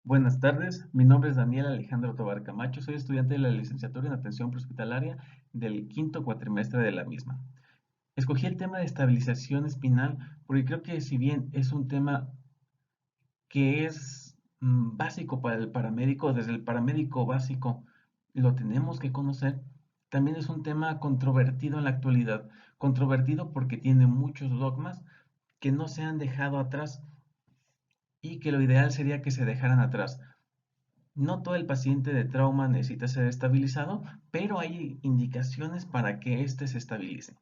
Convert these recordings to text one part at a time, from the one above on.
Buenas tardes, mi nombre es Daniel Alejandro Tobar Camacho, soy estudiante de la licenciatura en atención prehospitalaria del quinto cuatrimestre de la misma. Escogí el tema de estabilización espinal porque creo que si bien es un tema que es básico para el paramédico, desde el paramédico básico lo tenemos que conocer, también es un tema controvertido en la actualidad, controvertido porque tiene muchos dogmas que no se han dejado atrás y que lo ideal sería que se dejaran atrás. No todo el paciente de trauma necesita ser estabilizado, pero hay indicaciones para que éste se estabilice.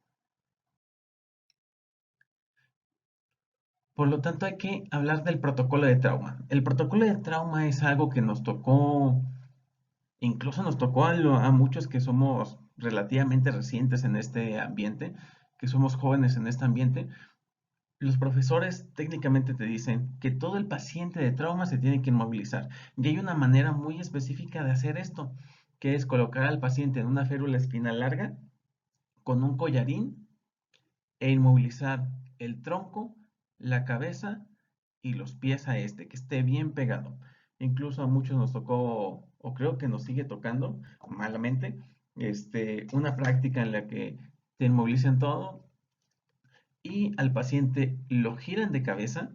Por lo tanto, hay que hablar del protocolo de trauma. El protocolo de trauma es algo que nos tocó, incluso nos tocó a muchos que somos relativamente recientes en este ambiente, que somos jóvenes en este ambiente. Los profesores técnicamente te dicen que todo el paciente de trauma se tiene que inmovilizar. Y hay una manera muy específica de hacer esto, que es colocar al paciente en una férula espinal larga con un collarín e inmovilizar el tronco, la cabeza y los pies a este, que esté bien pegado. Incluso a muchos nos tocó, o creo que nos sigue tocando, malamente, una práctica en la que te inmovilicen todo y al paciente lo giran de cabeza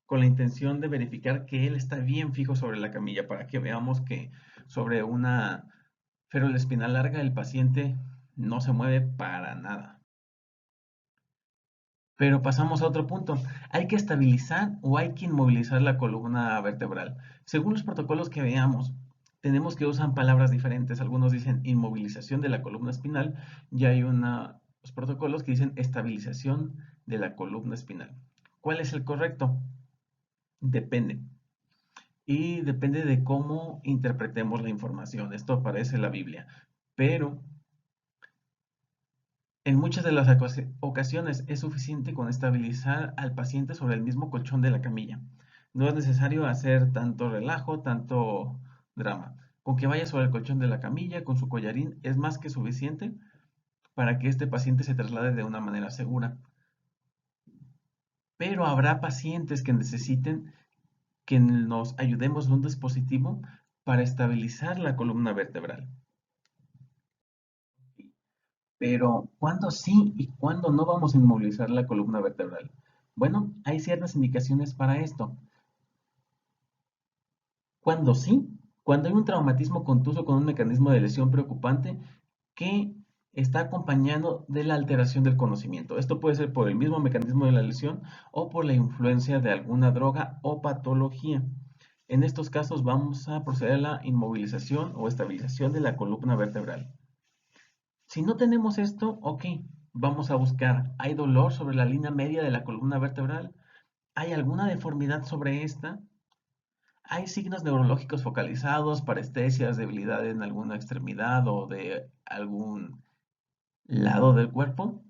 con la intención de verificar que él está bien fijo sobre la camilla para que veamos que sobre una férula espinal larga el paciente no se mueve para nada. Pero pasamos a otro punto. ¿Hay que estabilizar o hay que inmovilizar la columna vertebral? Según los protocolos que veamos, tenemos que usar palabras diferentes. Algunos dicen inmovilización de la columna espinal y hay unos protocolos que dicen estabilización de la columna espinal. ¿Cuál es el correcto? Depende. Y depende de cómo interpretemos la información. Esto aparece en la Biblia. Pero en muchas de las ocasiones es suficiente con estabilizar al paciente sobre el mismo colchón de la camilla. No es necesario hacer tanto relajo, tanto drama. Con que vaya sobre el colchón de la camilla con su collarín es más que suficiente para que este paciente se traslade de una manera segura. Pero habrá pacientes que necesiten que nos ayudemos de un dispositivo para estabilizar la columna vertebral. Pero, ¿cuándo sí y cuándo no vamos a inmovilizar la columna vertebral? Bueno, hay ciertas indicaciones para esto. ¿Cuándo sí? Cuando hay un traumatismo contuso con un mecanismo de lesión preocupante que está acompañado de la alteración del conocimiento. Esto puede ser por el mismo mecanismo de la lesión o por la influencia de alguna droga o patología. En estos casos vamos a proceder a la inmovilización o estabilización de la columna vertebral. Si no tenemos esto, ok, vamos a buscar, ¿hay dolor sobre la línea media de la columna vertebral? ¿Hay alguna deformidad sobre esta? ¿Hay signos neurológicos focalizados, parestesias, debilidad en alguna extremidad o de algún lado del cuerpo?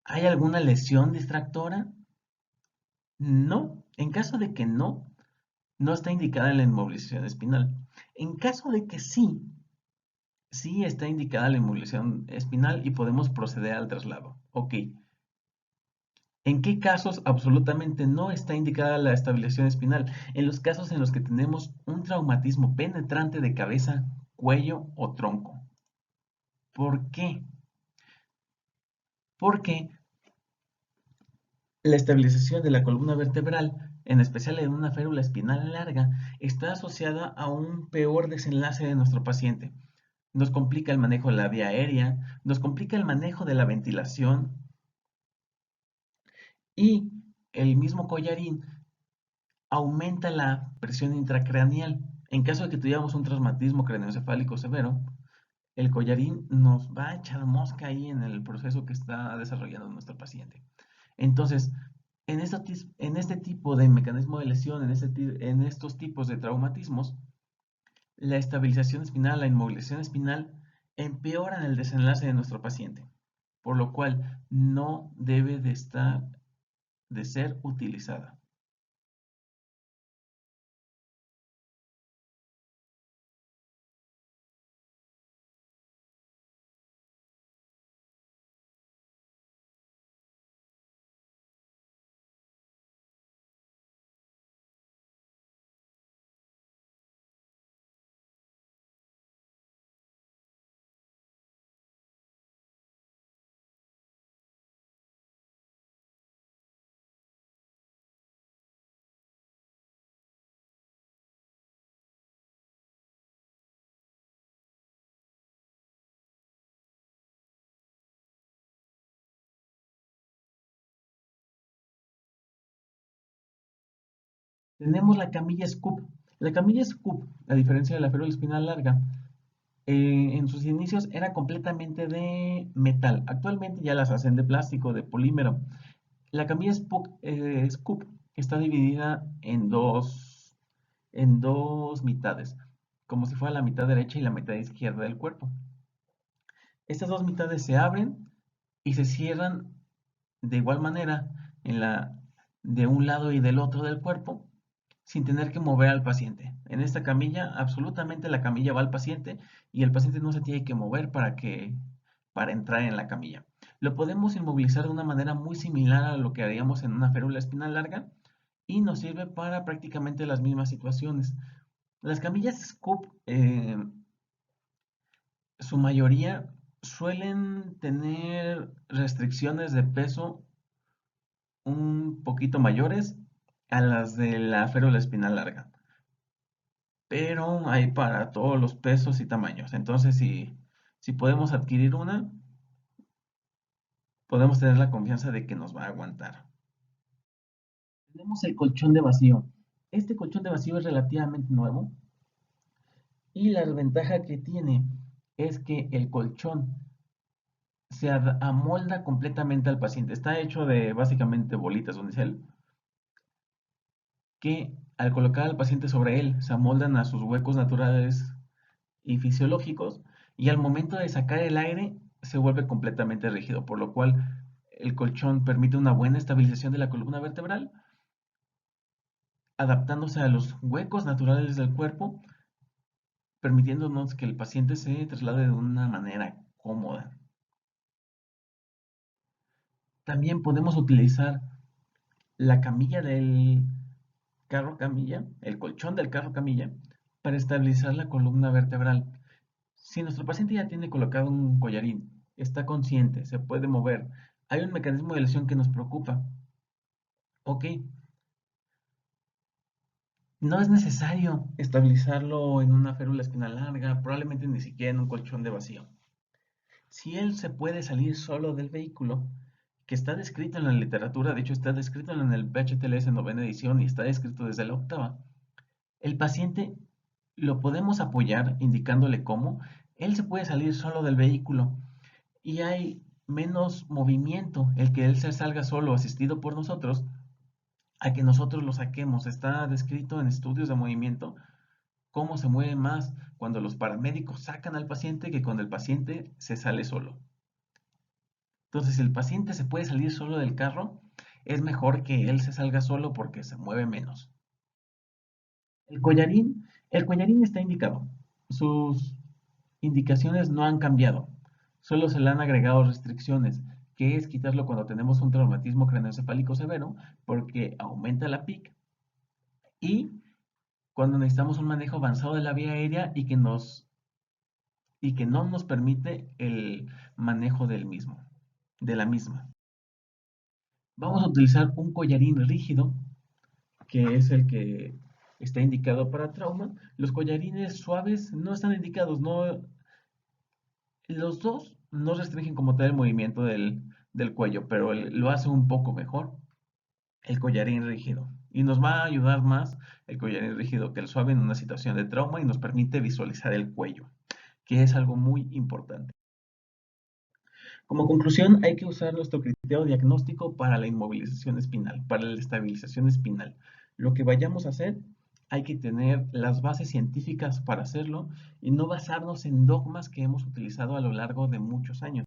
¿Hay alguna lesión distractora? No. En caso de que no, no está indicada la inmovilización espinal. En caso de que sí, sí está indicada la inmovilización espinal y podemos proceder al traslado. Ok. ¿En qué casos absolutamente no está indicada la estabilización espinal? En los casos en los que tenemos un traumatismo penetrante de cabeza, cuello o tronco. ¿Por qué? Porque la estabilización de la columna vertebral, en especial en una férula espinal larga, está asociada a un peor desenlace de nuestro paciente. Nos complica el manejo de la vía aérea, nos complica el manejo de la ventilación y el mismo collarín aumenta la presión intracraneal. En caso de que tuviéramos un traumatismo craneoencefálico severo, el collarín nos va a echar mosca ahí en el proceso que está desarrollando nuestro paciente. Entonces, en este tipo de mecanismo de lesión, en estos tipos de traumatismos, la estabilización espinal, la inmovilización espinal empeoran el desenlace de nuestro paciente, por lo cual no debe de ser utilizada. Tenemos la camilla Scoop. La camilla Scoop, a diferencia de la férula espinal larga, en sus inicios era completamente de metal. Actualmente ya las hacen de plástico, de polímero. La camilla Scoop está dividida en dos mitades, como si fuera la mitad derecha y la mitad izquierda del cuerpo. Estas dos mitades se abren y se cierran de igual manera de un lado y del otro del cuerpo sin tener que mover al paciente. En esta camilla, absolutamente la camilla va al paciente y el paciente no se tiene que mover para entrar en la camilla. Lo podemos inmovilizar de una manera muy similar a lo que haríamos en una férula espinal larga y nos sirve para prácticamente las mismas situaciones. Las camillas Scoop, su mayoría suelen tener restricciones de peso un poquito mayores a las de la férula espinal larga, pero hay para todos los pesos y tamaños. Entonces, si podemos adquirir una, podemos tener la confianza de que nos va a aguantar. Tenemos el colchón de vacío. Este colchón de vacío es relativamente nuevo y la ventaja que tiene es que el colchón se amolda completamente al paciente. Está hecho de básicamente bolitas de unicel que al colocar al paciente sobre él se amoldan a sus huecos naturales y fisiológicos y al momento de sacar el aire se vuelve completamente rígido, por lo cual el colchón permite una buena estabilización de la columna vertebral, adaptándose a los huecos naturales del cuerpo, permitiéndonos que el paciente se traslade de una manera cómoda. También podemos utilizar la camilla del carro camilla, el colchón del carro camilla, para estabilizar la columna vertebral. Si nuestro paciente ya tiene colocado un collarín, está consciente, se puede mover, hay un mecanismo de lesión que nos preocupa. Ok, no es necesario estabilizarlo en una férula espinal larga, probablemente ni siquiera en un colchón de vacío. Si él se puede salir solo del vehículo, que está descrito en la literatura, de hecho está descrito en el PHTLS novena edición y está descrito desde la octava, el paciente lo podemos apoyar indicándole cómo. Él se puede salir solo del vehículo y hay menos movimiento el que él se salga solo asistido por nosotros a que nosotros lo saquemos. Está descrito en estudios de movimiento cómo se mueve más cuando los paramédicos sacan al paciente que cuando el paciente se sale solo. Entonces, si el paciente se puede salir solo del carro, es mejor que él se salga solo porque se mueve menos. El collarín está indicado. Sus indicaciones no han cambiado. Solo se le han agregado restricciones, que es quitarlo cuando tenemos un traumatismo craneoencefálico severo, porque aumenta la PIC, y cuando necesitamos un manejo avanzado de la vía aérea y que no nos permite el manejo de la misma. Vamos a utilizar un collarín rígido, que es el que está indicado para trauma. Los collarines suaves no están indicados, no, los dos no restringen como tal el movimiento del cuello, pero lo hace un poco mejor el collarín rígido. Y nos va a ayudar más el collarín rígido que el suave en una situación de trauma y nos permite visualizar el cuello, que es algo muy importante. Como conclusión, hay que usar nuestro criterio diagnóstico para la inmovilización espinal, para la estabilización espinal. Lo que vayamos a hacer, hay que tener las bases científicas para hacerlo y no basarnos en dogmas que hemos utilizado a lo largo de muchos años.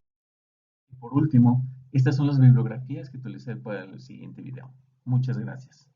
Y por último, estas son las bibliografías que utilicé para el siguiente video. Muchas gracias.